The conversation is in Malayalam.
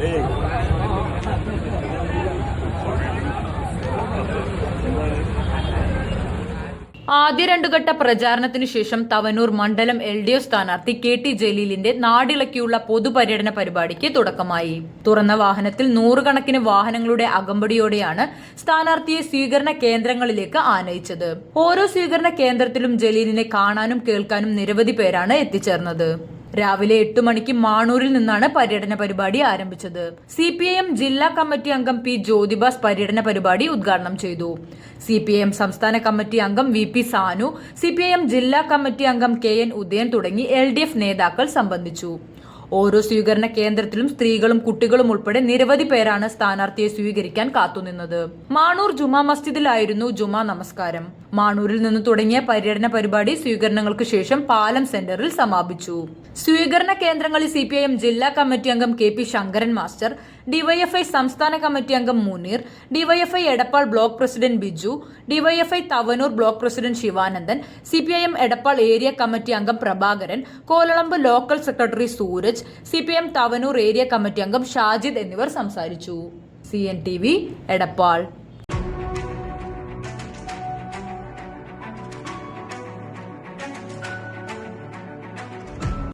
ആദ്യ രണ്ടുഘട്ട പ്രചാരണത്തിനു ശേഷം തവനൂർ മണ്ഡലം LDF സ്ഥാനാർത്ഥി KT ജലീലിന്റെ നാടിളക്കിയുള്ള പൊതുപര്യടന പരിപാടിക്ക് തുടക്കമായി. തുറന്ന വാഹനത്തിൽ നൂറുകണക്കിന് വാഹനങ്ങളുടെ അകമ്പടിയോടെയാണ് സ്ഥാനാർത്ഥിയെ സ്വീകരണ കേന്ദ്രങ്ങളിലേക്ക് ആനയിച്ചത്. ഓരോ സ്വീകരണ കേന്ദ്രത്തിലും ജലീലിനെ കാണാനും കേൾക്കാനും നിരവധി പേരാണ് എത്തിച്ചേർന്നത്. രാവിലെ 8 മണിക്ക് മാണൂരിൽ നിന്നാണ് പര്യടന പരിപാടി ആരംഭിച്ചത്. CPIM ജില്ലാ കമ്മിറ്റി അംഗം P. ജ്യോതിബാസ് പര്യടന പരിപാടി ഉദ്ഘാടനം ചെയ്തു. CPIM സംസ്ഥാന കമ്മിറ്റി അംഗം VP സാനു, CPIM ജില്ലാ കമ്മിറ്റി അംഗം KN ഉദയൻ തുടങ്ങി LDF നേതാക്കൾ സംബന്ധിച്ചു. ഓരോ സ്വീകരണ കേന്ദ്രത്തിലും സ്ത്രീകളും കുട്ടികളും ഉൾപ്പെടെ നിരവധി പേരാണ് സ്ഥാനാർത്ഥിയെ സ്വീകരിക്കാൻ കാത്തുനിന്നത്. മാണൂർ ജുമാ മസ്ജിദിലായിരുന്നു ജുമാ നമസ്കാരം. മാണൂരിൽ നിന്ന് തുടങ്ങിയ പര്യടന പരിപാടി സ്വീകരണങ്ങൾക്ക് ശേഷം പാലം സെന്ററിൽ സമാപിച്ചു. സ്വീകരണ കേന്ദ്രങ്ങളിൽ CPIM ജില്ലാ കമ്മിറ്റി അംഗം KP ശങ്കരൻ മാസ്റ്റർ, DYFI സംസ്ഥാന കമ്മിറ്റി അംഗം Muneer, DYFI Edappal block president Biju, DYFI Thavanur block president Sivanandan, CPIM Edappal area committee അംഗം Prabhakaran, Kolalambu local secretary Sooraj, CPIM Thavanur area committee അംഗം ഷാജിദ് എന്നിവർ സംസാരിച്ചു. CNTV എടപ്പാൾ.